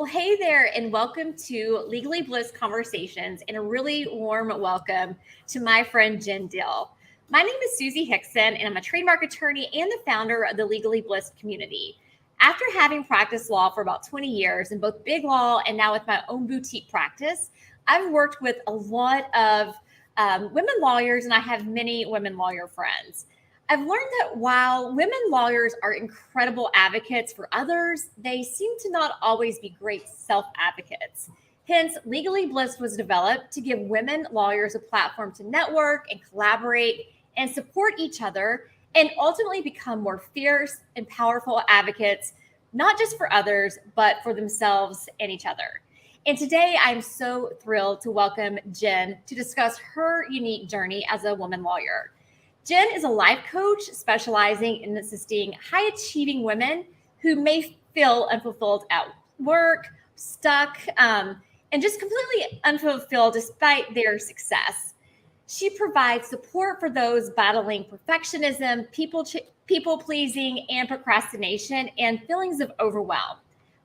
Well, hey there, and welcome to Legally Blissed Conversations, and a really warm welcome to my friend Jenn Deal. My name is Susie Hickson, and I'm a trademark attorney and the founder of the Legally Blissed community. After having practiced law for about 20 years in both big law and now with my own boutique practice, I've worked with a lot of women lawyers, and I have many women lawyer friends. I've learned that while women lawyers are incredible advocates for others, they seem to not always be great self-advocates. Hence, Legally Blissed was developed to give women lawyers a platform to network and collaborate and support each other and ultimately become more fierce and powerful advocates, not just for others, but for themselves and each other. And today, I'm so thrilled to welcome Jenn to discuss her unique journey as a woman lawyer. Jenn is a life coach specializing in assisting high-achieving women who may feel unfulfilled at work, stuck, and just completely unfulfilled despite their success. She provides support for those battling perfectionism, people-pleasing, and procrastination, and feelings of overwhelm.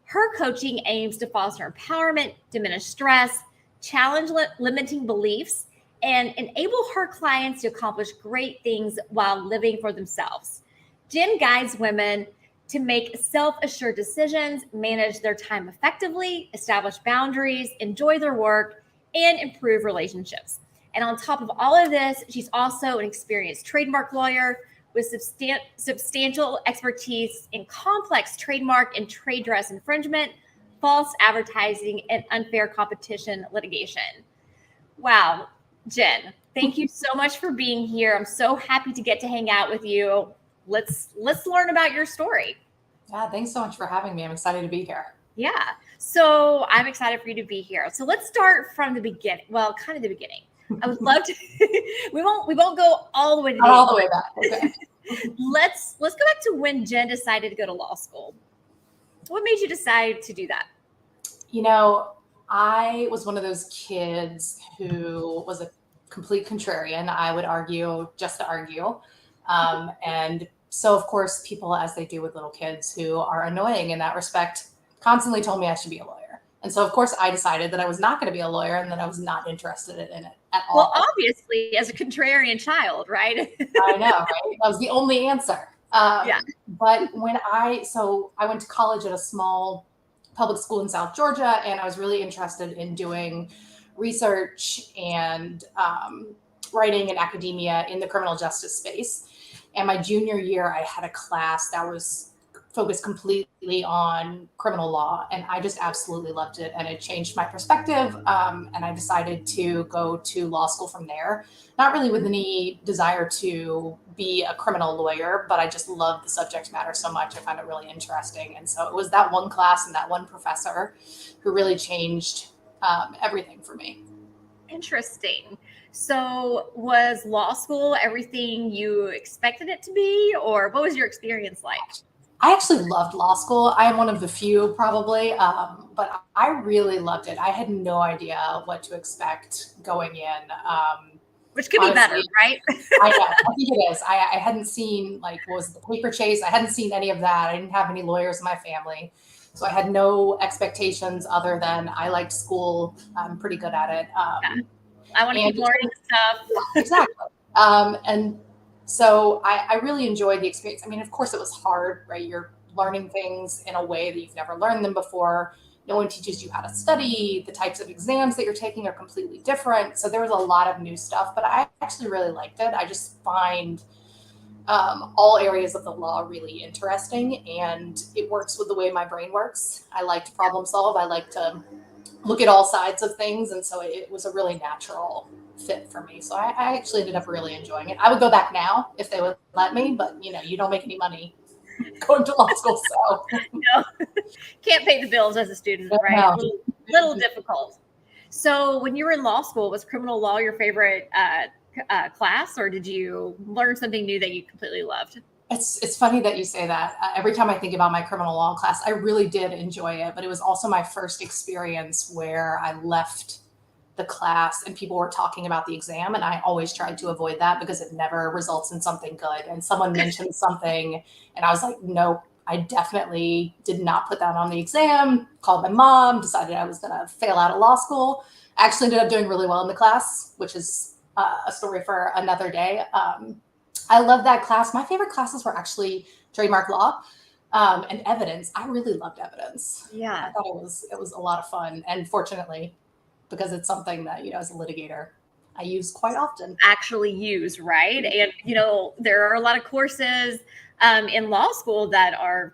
Her coaching aims to foster empowerment, diminish stress, challenge limiting beliefs, and enable her clients to accomplish great things while living for themselves. Jenn guides women to make self-assured decisions, manage their time effectively, establish boundaries, enjoy their work, and improve relationships. And on top of all of this, she's also an experienced trademark lawyer with substantial expertise in complex trademark and trade dress infringement, false advertising, and unfair competition litigation. Wow. Jenn, thank you so much for being here. I'm so happy to get to hang out with you. Let's learn about your story. Yeah, thanks so much for having me. I'm excited to be here. Yeah, so I'm excited for you to be here. So let's start from the beginning. Well, kind of the beginning. I would love to. we won't go all the way to Not all the way back. Okay. Let's go back to when Jenn decided to go to law school. What made you decide to do that? You know, I was one of those kids who was a complete contrarian. I would argue just to argue. And so, of course, people, as they do with little kids who are annoying in that respect, constantly told me I should be a lawyer. And so, of course, I decided that I was not going to be a lawyer and that I was not interested in it at all. Well, obviously, as a contrarian child, right? I know, right? That was the only answer. Yeah. But I went to college at a small public school in South Georgia, and I was really interested in doing research and writing in academia in the criminal justice space. And my junior year, I had a class that was focused completely on criminal law, and I just absolutely loved it, and it changed my perspective. And I decided to go to law school from there, not really with any desire to be a criminal lawyer, but I just loved the subject matter so much. I found it really interesting. And so it was that one class and that one professor who really changed everything for me. Interesting. So was law school everything you expected it to be, or what was your experience like? I actually loved law school. I am one of the few probably, but I really loved it. I had no idea what to expect going in. Which could be better, right? I know. I think it is. I hadn't seen, what was the paper chase? I hadn't seen any of that. I didn't have any lawyers in my family. So I had no expectations other than I liked school. I'm pretty good at it. I want to keep learning stuff. Yeah, exactly. And so I really enjoyed the experience. I mean, of course it was hard, right? You're learning things in a way that you've never learned them before. No one teaches you how to study. The types of exams that you're taking are completely different. So there was a lot of new stuff, but I actually really liked it. I just find all areas of the law really interesting, and it works with the way my brain works. I like to problem solve. I like to look at all sides of things. And so it was a really natural fit for me. So I actually ended up really enjoying it. I would go back now if they would let me, but you don't make any money going to law school, so no, can't pay the bills as a student, right? No. Little difficult. So when you were in law school, was criminal law your favorite class, or did you learn something new that you completely loved? It's funny that you say that. Every time I think about my criminal law class, I really did enjoy it, but it was also my first experience where I left the class and people were talking about the exam, and I always tried to avoid that because it never results in something good. And someone mentioned something and I was like, nope, I definitely did not put that on the exam, called my mom, decided I was going to fail out of law school. I actually ended up doing really well in the class, which is a story for another day. I love that class. My favorite classes were actually trademark law and evidence. I really loved evidence. Yeah. I thought it was a lot of fun. And fortunately, because it's something that, as a litigator, I use quite often. Actually use, right? And, there are a lot of courses in law school that are,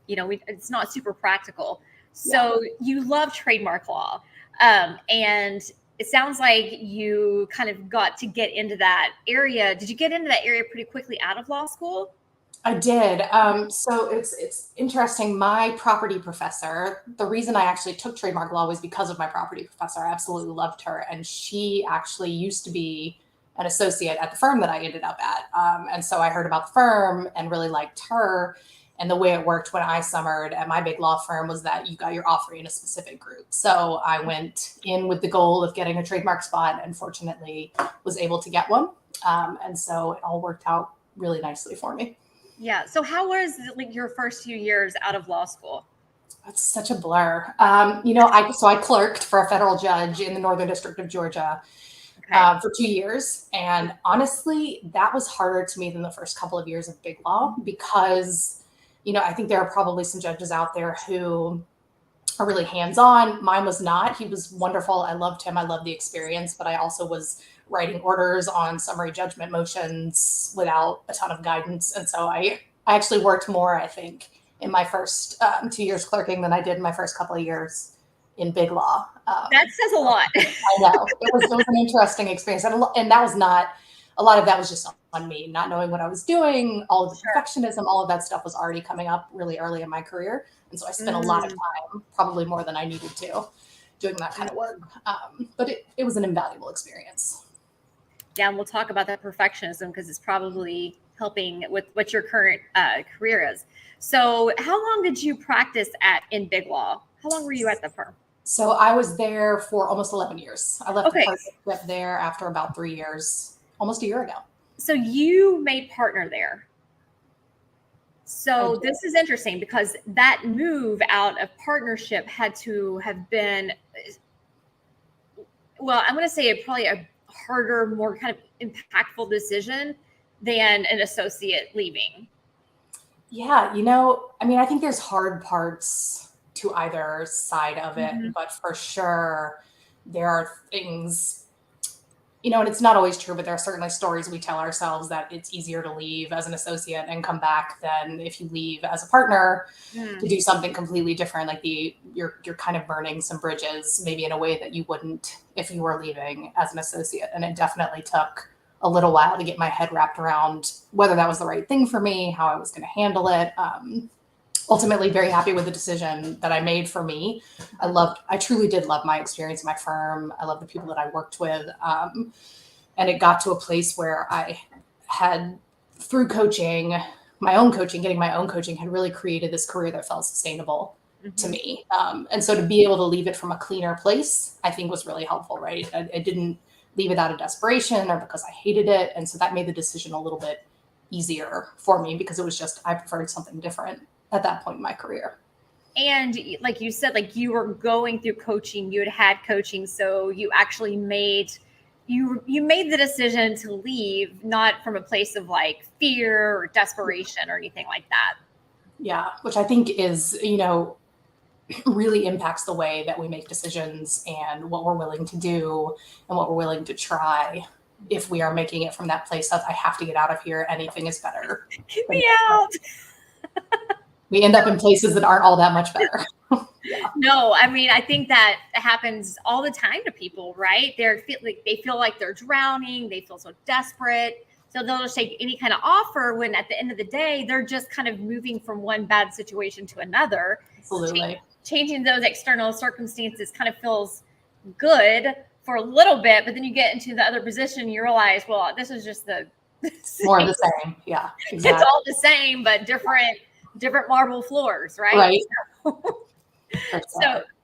it's not super practical. So you love trademark law. And it sounds like you kind of got to get into that area. Did you get into that area pretty quickly out of law school? I did. So it's interesting. My property professor, the reason I actually took trademark law was because of my property professor. I absolutely loved her, and she actually used to be an associate at the firm that I ended up at. And so I heard about the firm and really liked her. And the way it worked when I summered at my big law firm was that you got your offer in a specific group. So I went in with the goal of getting a trademark spot, and fortunately was able to get one. And so it all worked out really nicely for me. Yeah. So how was your first few years out of law school? That's such a blur. I clerked for a federal judge in the Northern District of Georgia for 2 years. And honestly, that was harder to me than the first couple of years of big law because, I think there are probably some judges out there who are really hands-on. Mine was not. He was wonderful. I loved him. I loved the experience, but I also was writing orders on summary judgment motions without a ton of guidance. And so I actually worked more, I think, in my first 2 years clerking than I did in my first couple of years in big law. That says a lot. I know. It was an interesting experience. And that was not, a lot of that was just on me, not knowing what I was doing. All of the perfectionism, all of that stuff was already coming up really early in my career. And so I spent a lot of time, probably more than I needed to, doing that kind of work. But it was an invaluable experience. Yeah, and we'll talk about that perfectionism because it's probably helping with what your current career is. So how long did you practice in big law? How long were you at the firm? So I was there for almost 11 years. I left the partnership there after about 3 years, almost a year ago. So you made partner there. So this is interesting because that move out of partnership had to have been, well, I'm going to say probably a harder, more kind of impactful decision than an associate leaving. Yeah, I think there's hard parts to either side of it, but for sure there are things, and it's not always true, but there are certainly stories we tell ourselves that it's easier to leave as an associate and come back than if you leave as a partner to do something completely different. Like you're kind of burning some bridges, maybe in a way that you wouldn't if you were leaving as an associate. And it definitely took a little while to get my head wrapped around whether that was the right thing for me, how I was going to handle it. Ultimately very happy with the decision that I made for me. I truly did love my experience in my firm. I love the people that I worked with. And it got to a place where I had, through coaching, getting my own coaching had really created this career that felt sustainable to me. And so to be able to leave it from a cleaner place, I think was really helpful, right? I didn't leave it out of desperation or because I hated it. And so that made the decision a little bit easier for me because it was just, I preferred something different at that point in my career. And like you said, like you were going through coaching, you had coaching. So you actually made the decision to leave, not from a place of like fear or desperation or anything like that. Yeah. Which I think is, really impacts the way that we make decisions and what we're willing to do and what we're willing to try. If we are making it from that place of, I have to get out of here, anything is better. Get me out. We end up in places that aren't all that much better. Yeah. No, I mean, I think that happens all the time to people, right? They feel like they're drowning. They feel so desperate. So they'll just take any kind of offer when at the end of the day, they're just kind of moving from one bad situation to another. Absolutely. Changing those external circumstances kind of feels good for a little bit, but then you get into the other position, you realize, well, this is just more of the same. Yeah, exactly. It's all the same, but different marble floors, right? Right.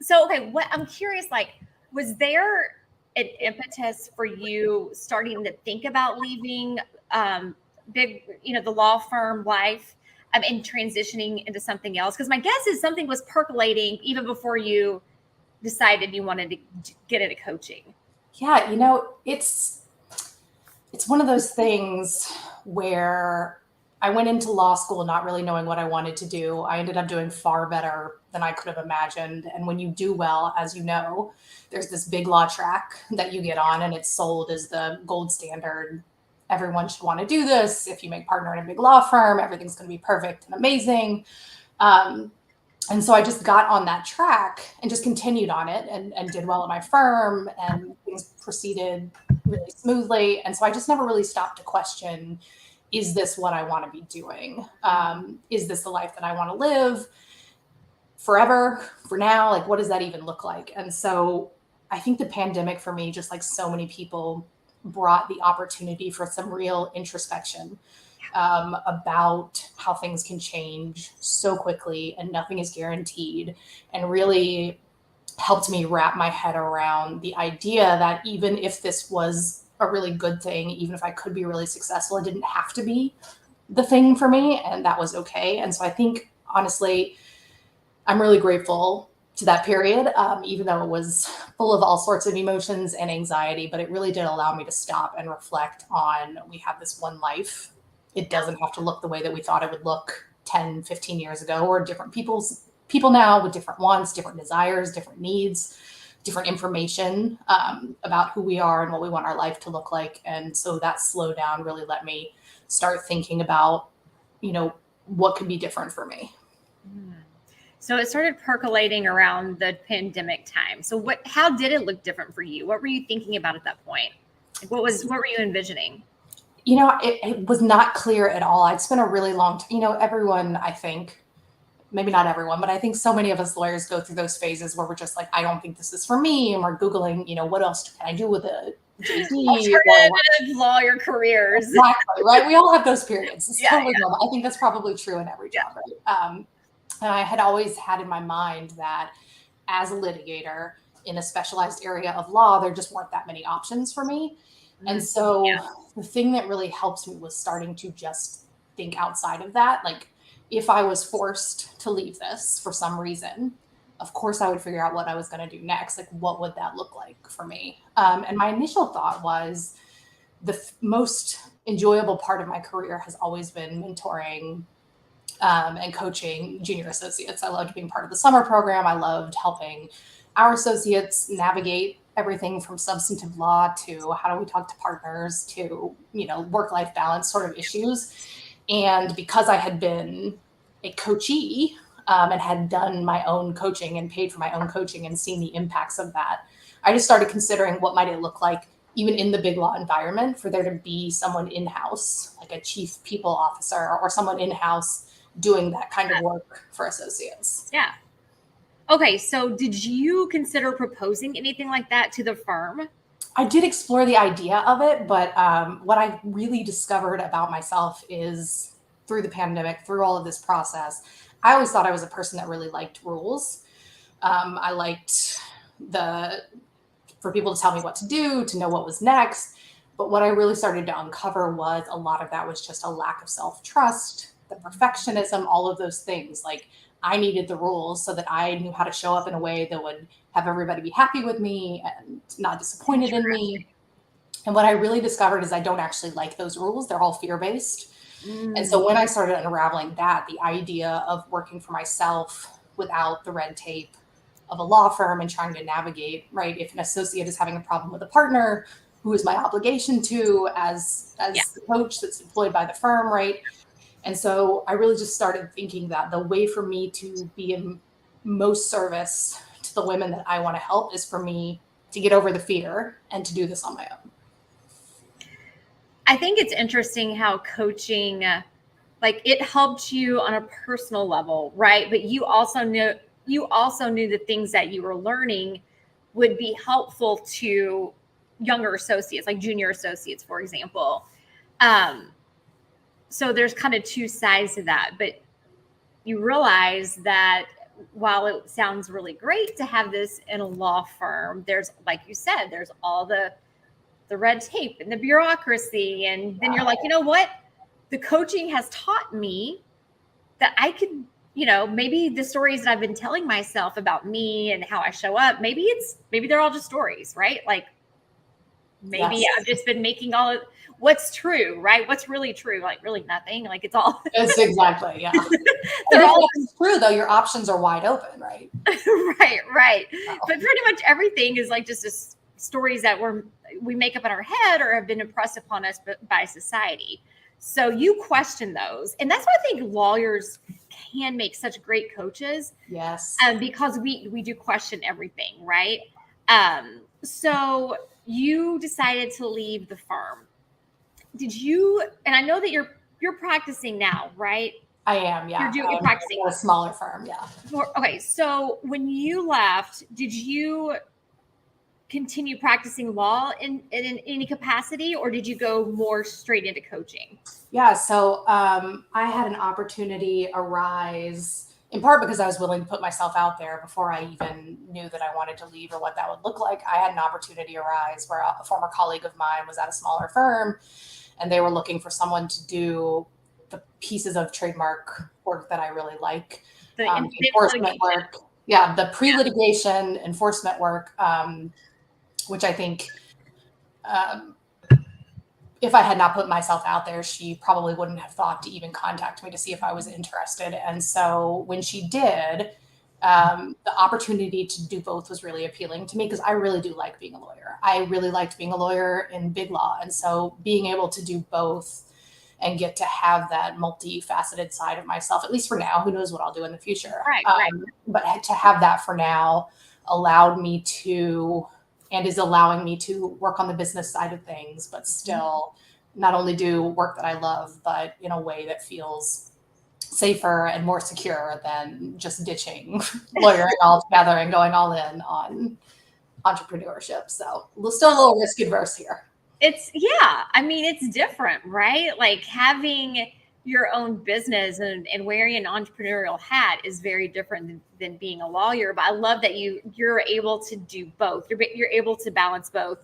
So okay, what I'm curious, like, was there an impetus for you starting to think about leaving the law firm life and transitioning into something else? Because my guess is something was percolating even before you decided you wanted to get into coaching. Yeah, it's one of those things where I went into law school not really knowing what I wanted to do. I ended up doing far better than I could have imagined. And when you do well, as you know, there's this big law track that you get on, and it's sold as the gold standard. Everyone should want to do this. If you make partner in a big law firm, everything's going to be perfect and amazing. And so I just got on that track and just continued on it and did well at my firm, and things proceeded really smoothly. And so I just never really stopped to question, is this what I want to be doing? Is this the life that I want to live forever, for now? Like, what does that even look like? And so I think the pandemic for me, just like so many people, brought the opportunity for some real introspection about how things can change so quickly and nothing is guaranteed, and really helped me wrap my head around the idea that even if this was a really good thing, even if I could be really successful, it didn't have to be the thing for me, and that was okay. And so I think, honestly, I'm really grateful to that period, even though it was full of all sorts of emotions and anxiety, but it really did allow me to stop and reflect on, we have this one life. It doesn't have to look the way that we thought it would look 10, 15 years ago, or different people now with different wants, different desires, different needs, different information about who we are and what we want our life to look like. And so that slowdown really let me start thinking about, what could be different for me. So it started percolating around the pandemic time. So how did it look different for you? What were you thinking about at that point? Like what were you envisioning? It was not clear at all. I'd spent a really long time, everyone, I think, maybe not everyone, but I think so many of us lawyers go through those phases where we're just like, I don't think this is for me. And we're Googling, what else can I do with a JD? Alternative lawyer careers. Exactly, right? We all have those periods. It's totally normal. I think that's probably true in every job, right? And I had always had in my mind that as a litigator in a specialized area of law, there just weren't that many options for me. And so the thing that really helps me was starting to just think outside of that. Like, if I was forced to leave this for some reason, of course I would figure out what I was going to do next. Like, what would that look like for me? And my initial thought was the most enjoyable part of my career has always been mentoring and coaching junior associates. I loved being part of the summer program. I loved helping our associates navigate everything from substantive law to how do we talk to partners to, work-life balance sort of issues. And because I had been a coachee and had done my own coaching and paid for my own coaching and seen the impacts of that, I just started considering what might it look like, even in the big law environment, for there to be someone in-house, like a chief people officer or someone in-house doing that kind of work for associates. Yeah. Okay, so did you consider proposing anything like that to the firm? I did explore the idea of it, but what I really discovered about myself is through the pandemic, through all of this process, I always thought I was a person that really liked rules. I liked for people to tell me what to do, to know what was next. But what I really started to uncover was a lot of that was just a lack of self-trust, the perfectionism, all of those things. Like, I needed the rules so that I knew how to show up in a way that would have everybody be happy with me and not disappointed in me. And what I really discovered is I don't actually like those rules. They're all fear-based. And so when I started unraveling that, the idea of working for myself without the red tape of a law firm and trying to navigate, right? If an associate is having a problem with a partner, who is my obligation to as the coach that's employed by the firm, right? And so I really just started thinking that the way for me to be in most service to the women that I want to help is for me to get over the fear and to do this on my own. I think it's interesting how coaching, like, it helped you on a personal level, right? But you also knew the things that you were learning would be helpful to younger associates, like junior associates, for example. So there's kind of two sides to that, but you realize that while it sounds really great to have this in a law firm, there's, like you said, there's all the red tape and the bureaucracy. And then you're like, you know what? The coaching has taught me that I could, maybe the stories that I've been telling myself about me and how I show up, maybe they're all just stories, right? Like maybe Yes. I've just been making all of what's true, right? What's really true? Like really nothing. Like it's all. It's exactly, yeah. They're And if all that's true, though, your options are wide open, right? right. Wow. But pretty much everything is like just stories that we make up in our head or have been impressed upon us by society. So you question those, and that's why I think lawyers can make such great coaches. Yes. Because we do question everything, right? So you decided to leave the firm. Did you? And I know that you're practicing now, right? I am, yeah. You're practicing at a smaller firm, yeah. Okay, so when you left, did you continue practicing law in any capacity, or did you go more straight into coaching? Yeah, so I had an opportunity arise in part because I was willing to put myself out there before I even knew that I wanted to leave or what that would look like. I had an opportunity arise where a former colleague of mine was at a smaller firm and they were looking for someone to do the pieces of trademark work that I really like. The Enforcement work. Yeah, the pre-litigation enforcement work, which I think if I had not put myself out there, she probably wouldn't have thought to even contact me to see if I was interested. And so when she did, the opportunity to do both was really appealing to me because I really do like being a lawyer. I really liked being a lawyer in big law. And so being able to do both and get to have that multifaceted side of myself, at least for now, who knows what I'll do in the future. Right. But to have that for now allowed me to, and is allowing me to work on the business side of things, but still not only do work that I love, but in a way that feels safer and more secure than just ditching lawyering altogether and going all in on entrepreneurship. So we're still a little risk adverse here. It's different, right? Like having your own business and wearing an entrepreneurial hat is very different than being a lawyer. But I love that you're able to do both. You're able to balance both.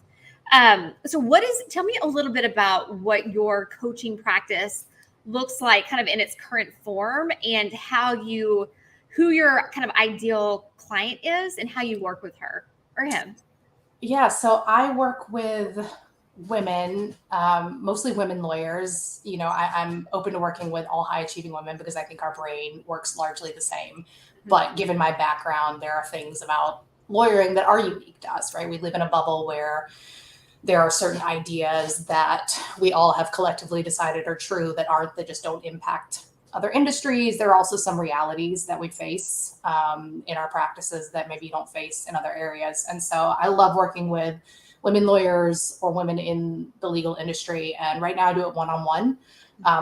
So tell me a little bit about what your coaching practice looks like kind of in its current form and who your kind of ideal client is and how you work with her or him. Yeah, so I work with women, mostly women lawyers. I'm open to working with all high achieving women because I think our brain works largely the same. But given my background, there are things about lawyering that are unique to us, right? We live in a bubble where there are certain ideas that we all have collectively decided are true that just don't impact other industries. There are also some realities that we face in our practices that maybe you don't face in other areas. And so I love working with women lawyers or women in the legal industry. And right now I do it one-on-one,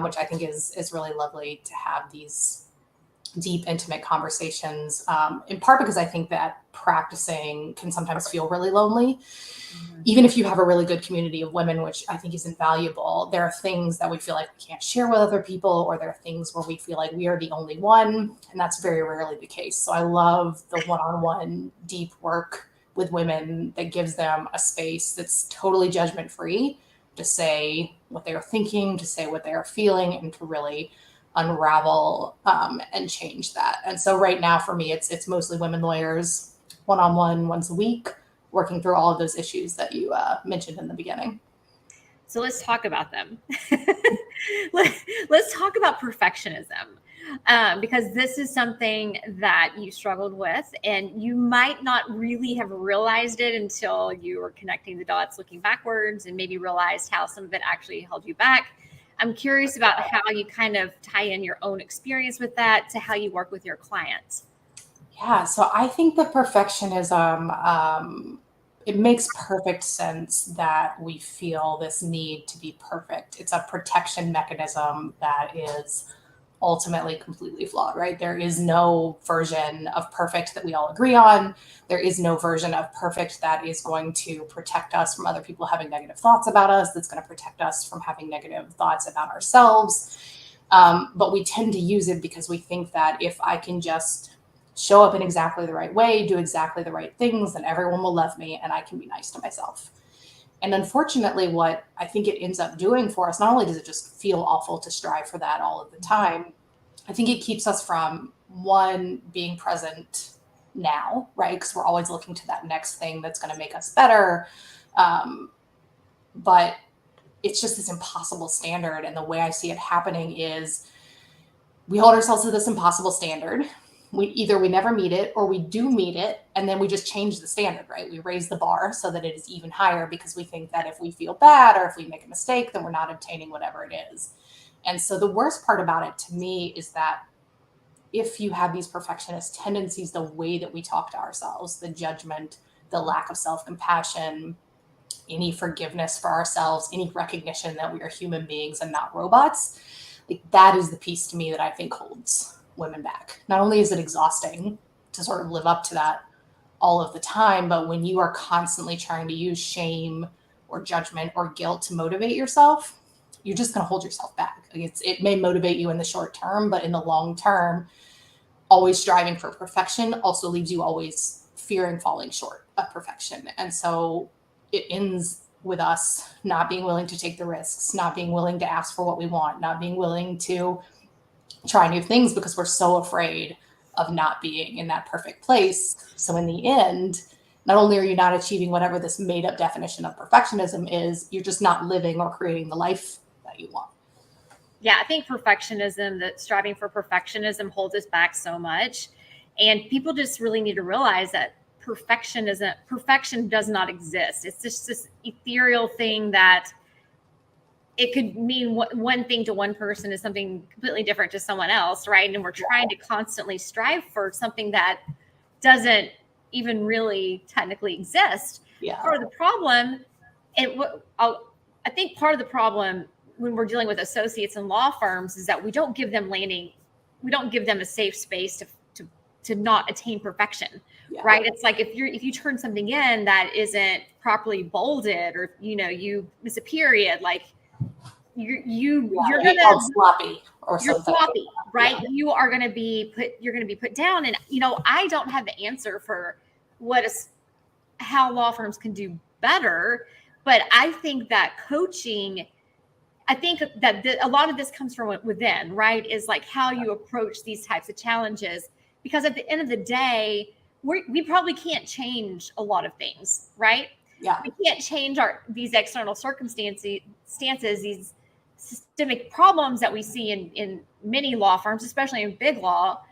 which I think is really lovely to have these deep, intimate conversations, in part because I think that practicing can sometimes feel really lonely. Even if you have a really good community of women, which I think is invaluable, there are things that we feel like we can't share with other people, or there are things where we feel like we are the only one, and that's very rarely the case. So I love the one-on-one deep work with women that gives them a space that's totally judgment-free to say what they are thinking, to say what they are feeling, and to really unravel and change that. And so right now for me, it's mostly women lawyers, one-on-one once a week, working through all of those issues that you mentioned in the beginning. So let's talk about them. Let's talk about perfectionism, because this is something that you struggled with, and you might not really have realized it until you were connecting the dots, looking backwards, and maybe realized how some of it actually held you back. I'm curious about how you kind of tie in your own experience with that to how you work with your clients. Yeah, so I think that perfectionism, it makes perfect sense that we feel this need to be perfect. It's a protection mechanism that is ultimately completely flawed, right? There is no version of perfect that we all agree on. There is no version of perfect that is going to protect us from other people having negative thoughts about us, that's going to protect us from having negative thoughts about ourselves. But we tend to use it because we think that if I can just show up in exactly the right way, do exactly the right things, then everyone will love me and I can be nice to myself. And unfortunately, what I think it ends up doing for us, not only does it just feel awful to strive for that all of the time, I think it keeps us from, one, being present now, right? Because we're always looking to that next thing that's going to make us better. But it's just this impossible standard. And the way I see it happening is we hold ourselves to this impossible standard. We never meet it, or we do meet it, and then we just change the standard, right? We raise the bar so that it is even higher, because we think that if we feel bad or if we make a mistake, then we're not obtaining whatever it is. And so the worst part about it to me is that if you have these perfectionist tendencies, the way that we talk to ourselves, the judgment, the lack of self-compassion, any forgiveness for ourselves, any recognition that we are human beings and not robots, like, that is the piece to me that I think holds women back. Not only is it exhausting to sort of live up to that all of the time, but when you are constantly trying to use shame or judgment or guilt to motivate yourself, you're just going to hold yourself back. Like, it may motivate you in the short term, but in the long term, always striving for perfection also leaves you always fearing falling short of perfection. And so it ends with us not being willing to take the risks, not being willing to ask for what we want, not being willing to try new things, because we're so afraid of not being in that perfect place. So in the end, not only are you not achieving whatever this made up definition of perfectionism is, you're just not living or creating the life that you want. Yeah, I think that striving for perfectionism holds us back so much. And people just really need to realize that perfection does not exist. It's just this ethereal thing that it could mean one thing to one person is something completely different to someone else, right? And we're trying to constantly strive for something that doesn't even really technically exist. Yeah. Part of the problem, I think part of the problem when we're dealing with associates and law firms is that we don't give them a safe space to not attain perfection. Yeah. Right. It's like if you turn something in that isn't properly bolded, or, you miss a period, like you're gonna sloppy or you're something. Sloppy, right? Yeah. You're gonna be put down. And I don't have the answer for how law firms can do better, but I think that coaching, a lot of this comes from within, right? Is like how you approach these types of challenges, because at the end of the day, we probably can't change a lot of things, right? Yeah. We can't change these external circumstances, these systemic problems that we see in many law firms, especially in big law.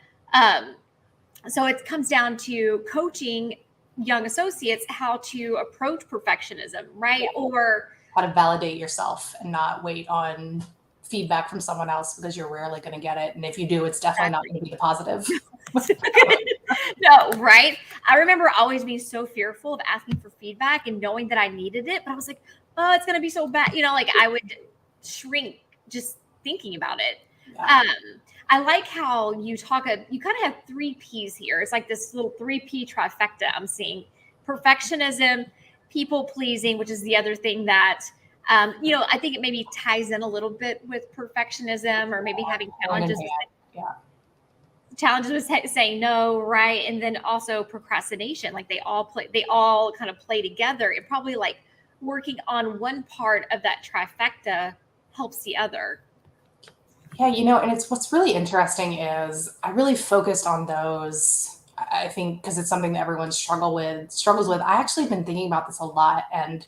So it comes down to coaching young associates how to approach perfectionism, right? Yeah. Or how to validate yourself and not wait on feedback from someone else, because you're rarely going to get it. And if you do, it's definitely not going to be the positive. No, right? I remember always being so fearful of asking for feedback and knowing that I needed it, but I was like, oh, it's going to be so bad. Like I would shrink just thinking about it. Yeah. I like how you kind of have 3 P's here. It's like this little 3P trifecta I'm seeing: perfectionism, people pleasing, which is the other thing that, I think it maybe ties in a little bit with perfectionism, or maybe having challenges. Challenges with saying no, right? And then also procrastination. Like they all kind of play together. It probably, like, working on one part of that trifecta helps the other. Yeah, and what's really interesting is I really focused on those, I think, because it's something that everyone struggles with. I actually have been thinking about this a lot, and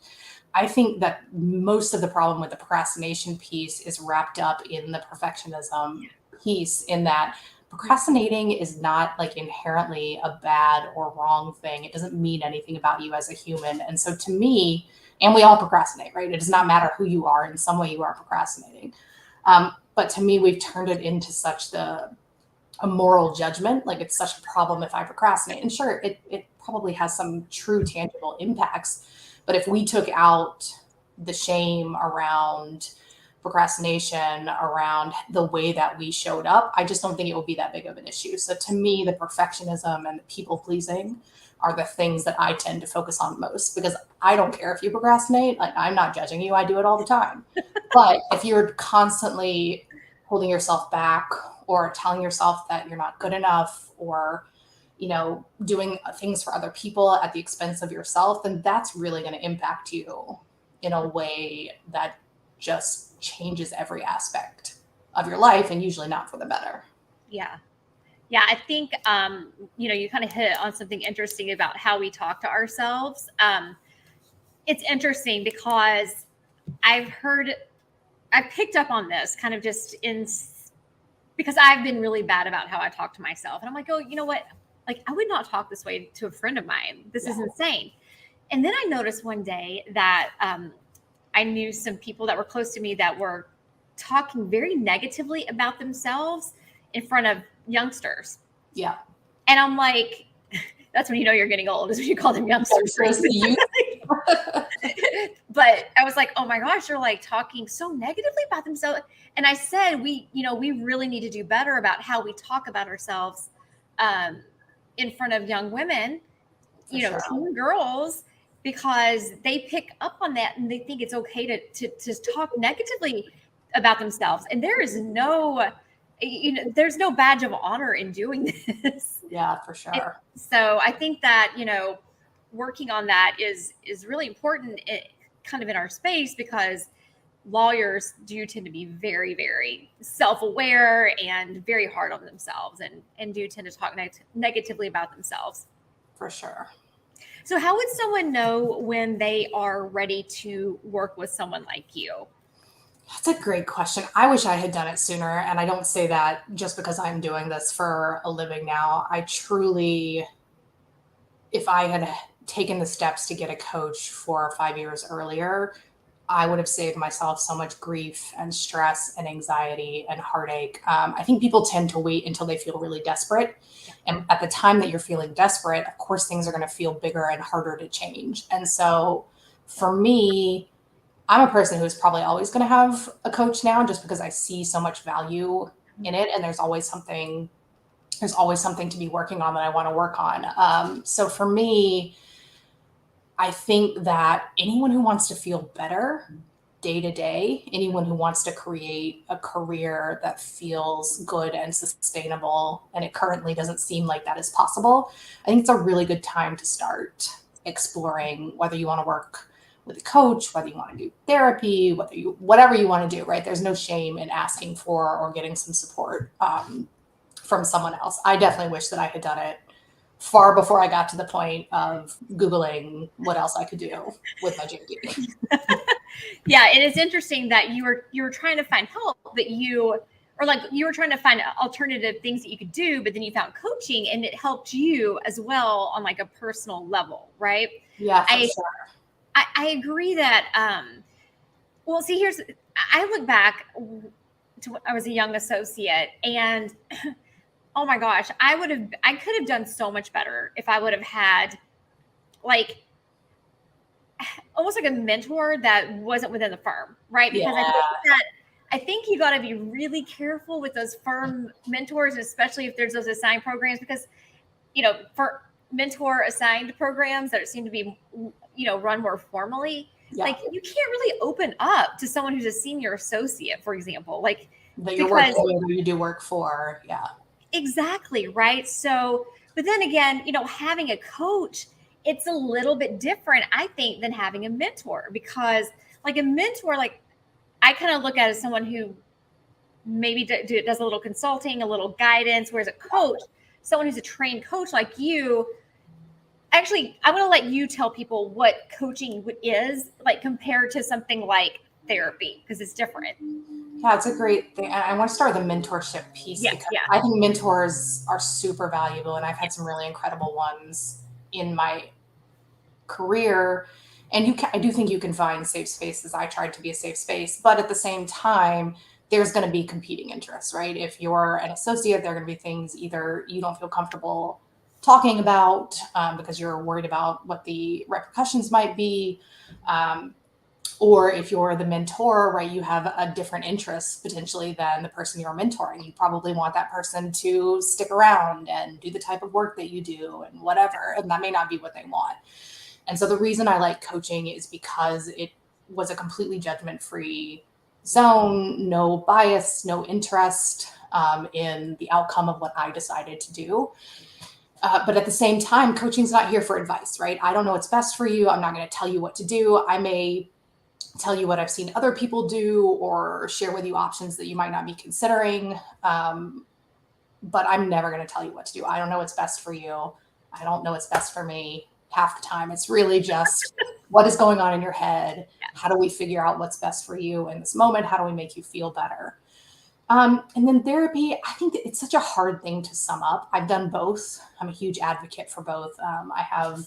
I think that most of the problem with the procrastination piece is wrapped up in the perfectionism piece, in that procrastinating is not like inherently a bad or wrong thing. It doesn't mean anything about you as a human. And so to me, and we all procrastinate, right? It does not matter who you are. In some way you are procrastinating. But to me, we've turned it into such a moral judgment. Like, it's such a problem if I procrastinate. And sure, it probably has some true tangible impacts. But if we took out the shame around procrastination, around the way that we showed up, I just don't think it would be that big of an issue. So to me, the perfectionism and the people pleasing are the things that I tend to focus on most, because I don't care if you procrastinate. Like, I'm not judging you. I do it all the time. But if you're constantly holding yourself back, or telling yourself that you're not good enough, or, doing things for other people at the expense of yourself, then that's really going to impact you in a way that just changes every aspect of your life, and usually not for the better. Yeah. Yeah, I think you kind of hit on something interesting about how we talk to ourselves. It's interesting because I've heard, I've picked up on this kind of just in because I've been really bad about how I talk to myself, and I'm like, oh, you know what? Like, I would not talk this way to a friend of mine. This is insane. And then I noticed one day that I knew some people that were close to me that were talking very negatively about themselves in front of youngsters. Yeah. And I'm like, that's when you know you're getting old, is when you call them youngsters. But I was like, oh my gosh, they're like talking so negatively about themselves. And I said, we really need to do better about how we talk about ourselves in front of young women, teen girls, because they pick up on that and they think it's okay to talk negatively about themselves. And there is there's no badge of honor in doing this. Yeah, for sure. And so I think that, working on that is really important kind of in our space, because lawyers do tend to be very, very self-aware and very hard on themselves, and do tend to talk negatively about themselves. For sure. So how would someone know when they are ready to work with someone like you? That's a great question. I wish I had done it sooner. And I don't say that just because I'm doing this for a living now. I truly, if I had taken the steps to get a coach 4 or 5 years earlier, I would have saved myself so much grief and stress and anxiety and heartache. I think people tend to wait until they feel really desperate. And at the time that you're feeling desperate, of course, things are going to feel bigger and harder to change. And so for me, I'm a person who's probably always going to have a coach now, just because I see so much value in it. And there's always something to be working on that I want to work on. So for me, I think that anyone who wants to feel better day to day, anyone who wants to create a career that feels good and sustainable, and it currently doesn't seem like that is possible, I think it's a really good time to start exploring whether you want to work with a coach, whether you want to do therapy, whatever you want to do, right? There's no shame in asking for or getting some support from someone else. I definitely wish that I had done it far before I got to the point of Googling what else I could do with my Jenn Deal. Yeah, it is interesting that you were trying to find help, but you were trying to find alternative things that you could do, but then you found coaching and it helped you as well on like a personal level, right? Yeah, for sure. I agree that, well, see, I look back to when I was a young associate, and oh my gosh, I could have done so much better if I would have had like almost like a mentor that wasn't within the firm, right? Because I think you got to be really careful with those firm mentors, especially if there's those assigned programs, because, for mentor assigned programs that seem to be, run more formally, like you can't really open up to someone who's a senior associate, for example, like that you're working with, or you do work for. Yeah, exactly. Right. So, but then again, having a coach, it's a little bit different, I think, than having a mentor, because like a mentor, like I kind of look at it as someone who maybe does a little consulting, a little guidance, whereas a coach, someone who's a trained coach like you. Actually, I want to let you tell people what coaching is like compared to something like therapy, because it's different. Yeah, it's a great thing. I want to start with the mentorship piece, because I think mentors are super valuable, and I've had some really incredible ones in my career. And I do think you can find safe spaces. I tried to be a safe space, but at the same time, there's going to be competing interests, right? If you're an associate, there are going to be things either you don't feel comfortable talking about because you're worried about what the repercussions might be. Or if you're the mentor, right, you have a different interest potentially than the person you're mentoring. You probably want that person to stick around and do the type of work that you do and whatever. And that may not be what they want. And so the reason I like coaching is because it was a completely judgment-free zone, no bias, no interest in the outcome of what I decided to do. But at the same time, coaching's not here for advice, right? I don't know what's best for you. I'm not going to tell you what to do. I may tell you what I've seen other people do, or share with you options that you might not be considering. but I'm never going to tell you what to do. I don't know what's best for you. I don't know what's best for me. Half the time, it's really just what is going on in your head. How do we figure out what's best for you in this moment? How do we make you feel better? And then therapy, I think it's such a hard thing to sum up. I've done both. I'm a huge advocate for both. I have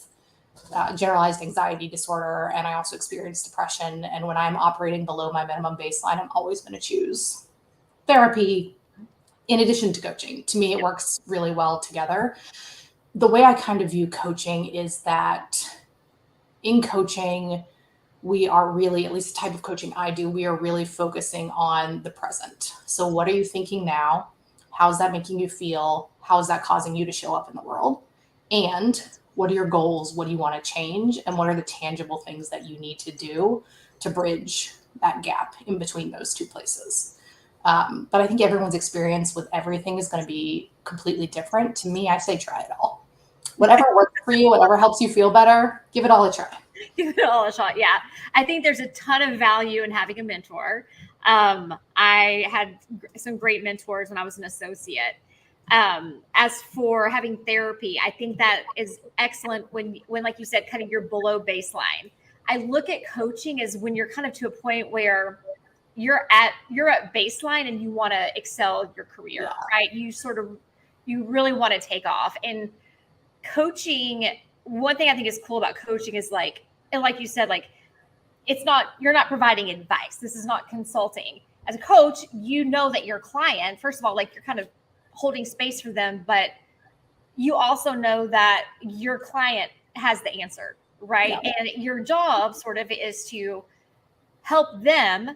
generalized anxiety disorder, and I also experience depression. And when I'm operating below my minimum baseline, I'm always going to choose therapy in addition to coaching. To me, it works really well together. The way I kind of view coaching is that in coaching, we are really, at least the type of coaching I do, we are really focusing on the present. So what are you thinking now? How's that making you feel? How is that causing you to show up in the world? And what are your goals? What do you want to change? And what are the tangible things that you need to do to bridge that gap in between those two places? But I think everyone's experience with everything is going to be completely different. To me, I say try it all. Whatever works for you, whatever helps you feel better, give it all a try. Give it all a shot. Yeah. I think there's a ton of value in having a mentor. I had some great mentors when I was an associate. As for having therapy, I think that is excellent when, like you said, kind of you're below baseline. I look at coaching as when you're kind of to a point where you're at baseline and you want to excel your career, right? You really want to take off. And coaching, one thing I think is cool about coaching is like you said, like you're not providing advice. This is not consulting. As a coach, you know that your client, first of all, like you're kind of holding space for them, but you also know that your client has the answer, right? Yeah. And your job sort of is to help them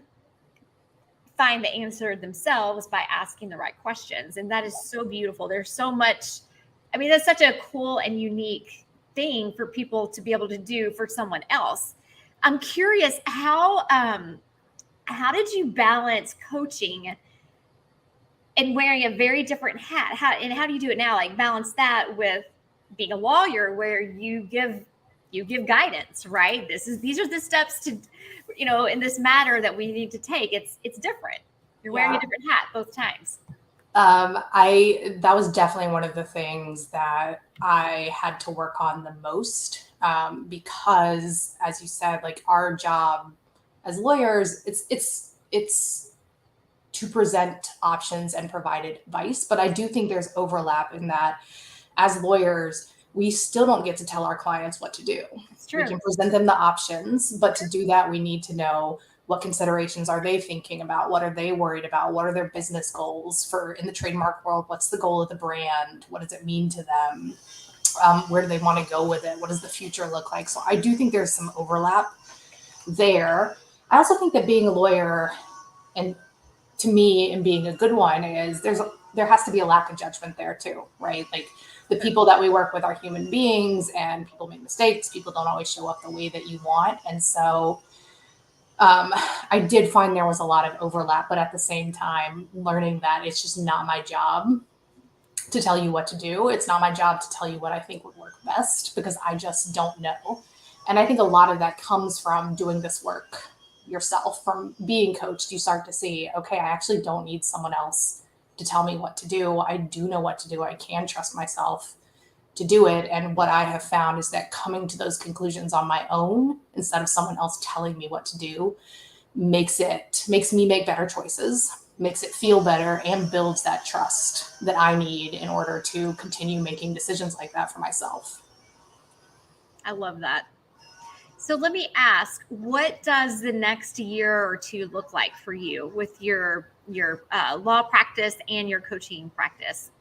find the answer themselves by asking the right questions. And that is so beautiful. There's so much, I mean, that's such a cool and unique thing for people to be able to do for someone else. I'm curious, how did you balance coaching and wearing a very different hat? How do you do it now? Like balance that with being a lawyer where you give guidance, right? These are the steps to, in this matter that we need to take. It's different. You're wearing a different hat both times. That was definitely one of the things that I had to work on the most, because as you said, like our job as lawyers, it's to present options and provide advice. But I do think there's overlap in that as lawyers, we still don't get to tell our clients what to do. It's true. We can present them the options, but to do that, we need to know what considerations are they thinking about? What are they worried about? What are their business goals in the trademark world? What's the goal of the brand? What does it mean to them? Where do they want to go with it? What does the future look like? So I do think there's some overlap there. I also think that being a lawyer, and to me, and being a good one, is there has to be a lack of judgment there too, right? Like the people that we work with are human beings, and people make mistakes. People don't always show up the way that you want. And so I did find there was a lot of overlap, but at the same time, learning that it's just not my job to tell you what to do. It's not my job to tell you what I think would work best, because I just don't know. And I think a lot of that comes from doing this work yourself. From being coached, you start to see, okay, I actually don't need someone else to tell me what to do. I do know what to do. I can trust myself to do it. And what I have found is that coming to those conclusions on my own, instead of someone else telling me what to do, makes me make better choices, makes it feel better, and builds that trust that I need in order to continue making decisions like that for myself. I love that. So let me ask, what does the next year or two look like for you with your law practice and your coaching practice?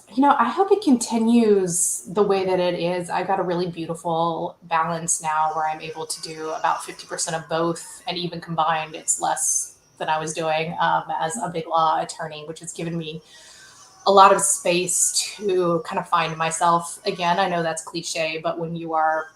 I hope it continues the way that it is. I've got a really beautiful balance now where I'm able to do about 50% of both, and even combined, it's less than I was doing as a big law attorney, which has given me a lot of space to kind of find myself again. I know that's cliche, but when you are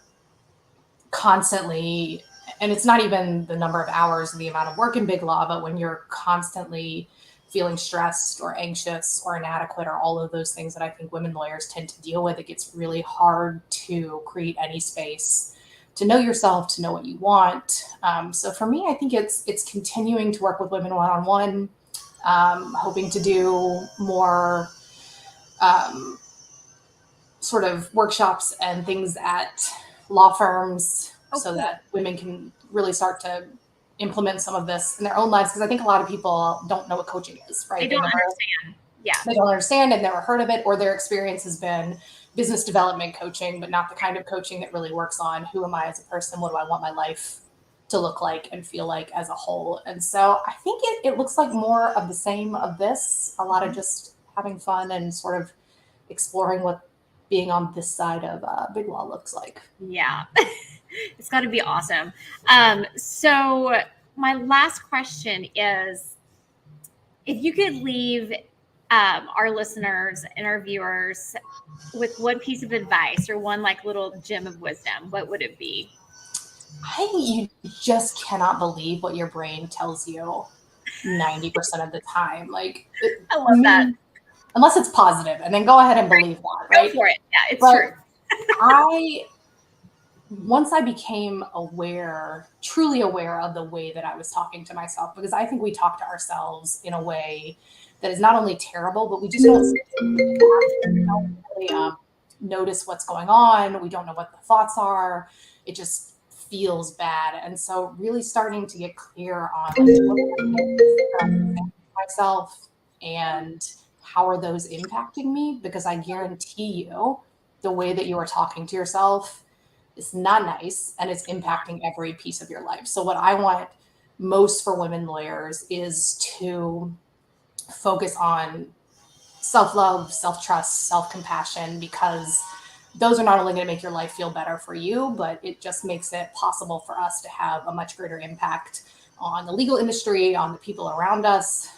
constantly, and it's not even the number of hours and the amount of work in big law, but when you're constantly feeling stressed or anxious or inadequate, or all of those things that I think women lawyers tend to deal with, it gets really hard to create any space to know yourself, to know what you want. So for me, I think it's continuing to work with women one-on-one, hoping to do more sort of workshops and things at law firms so that women can really start to implement some of this in their own lives. Because I think a lot of people don't know what coaching is, right? They don't understand. Yeah. They don't understand and never heard of it, or their experience has been business development coaching, but not the kind of coaching that really works on who am I as a person? What do I want my life to look like and feel like as a whole? And so I think it looks like more of the same of this, a lot of just having fun and sort of exploring what being on this side of big law looks like. Yeah. It's got to be awesome. So my last question is, if you could leave our listeners and our viewers with one piece of advice or one like little gem of wisdom, what would it be? I think you just cannot believe what your brain tells you 90% of the time. Like, I love that. Unless it's positive, and then go ahead and believe that, right? Go for it. Yeah, it's true. Once I became truly aware of the way that I was talking to myself, because I think we talk to ourselves in a way that is not only terrible, but we just don't really notice what's going on. We don't know what the thoughts are. It just feels bad. And so really starting to get clear on what am I myself and how are those impacting me? Because I guarantee you the way that you are talking to yourself is not nice and it's impacting every piece of your life. So what I want most for women lawyers is to focus on self-love, self-trust, self-compassion, because those are not only going to make your life feel better for you, but it just makes it possible for us to have a much greater impact on the legal industry, on the people around us.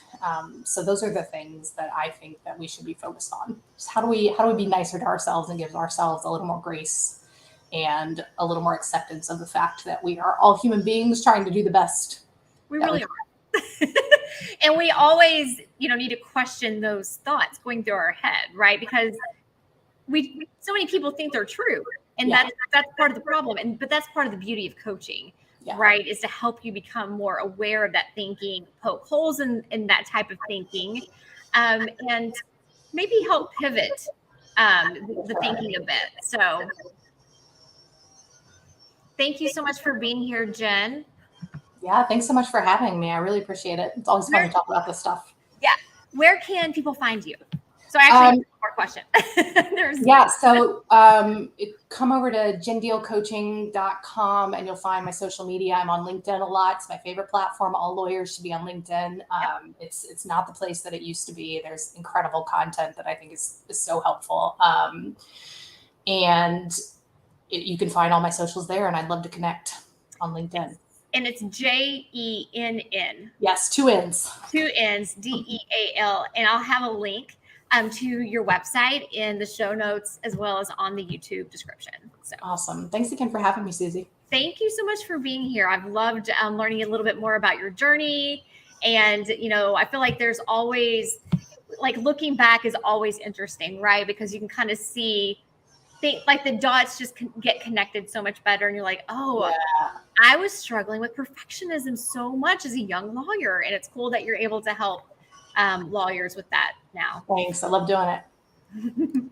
So those are the things that I think that we should be focused on. Just how do we be nicer to ourselves and give ourselves a little more grace and a little more acceptance of the fact that we are all human beings trying to do the best. We really are. And we always, need to question those thoughts going through our head, right? Because so many people think they're true, and that's part of the problem. But that's part of the beauty of coaching, right? Is to help you become more aware of that thinking, poke holes in that type of thinking, and maybe help pivot the thinking a bit. So thank you so much for being here, Jenn. Yeah, thanks so much for having me. I really appreciate it. It's always fun to talk about this stuff. Yeah. Where can people find you? So I actually have one more question. So come over to jendealcoaching.com and you'll find my social media. I'm on LinkedIn a lot. It's my favorite platform. All lawyers should be on LinkedIn. It's not the place that it used to be. There's incredible content that I think is so helpful. You can find all my socials there, and I'd love to connect on LinkedIn. And it's JENN. Yes, 2 N's. 2 N's, DEAL. And I'll have a link to your website in the show notes as well as on the YouTube description. So awesome. Thanks again for having me, Susie. Thank you so much for being here. I've loved learning a little bit more about your journey. And, I feel like there's always, looking back is always interesting, right? Because you can kind of see the dots just get connected so much better. And you're like, I was struggling with perfectionism so much as a young lawyer. And it's cool that you're able to help lawyers with that now. Thanks. I love doing it.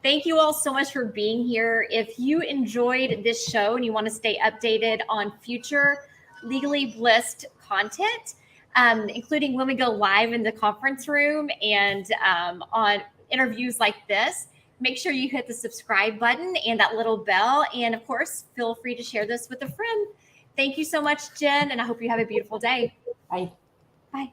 Thank you all so much for being here. If you enjoyed this show and you want to stay updated on future Legally Blissed content, including when we go live in the conference room and on interviews like this, make sure you hit the subscribe button and that little bell. And of course, feel free to share this with a friend. Thank you so much, Jenn, and I hope you have a beautiful day. Bye. Bye.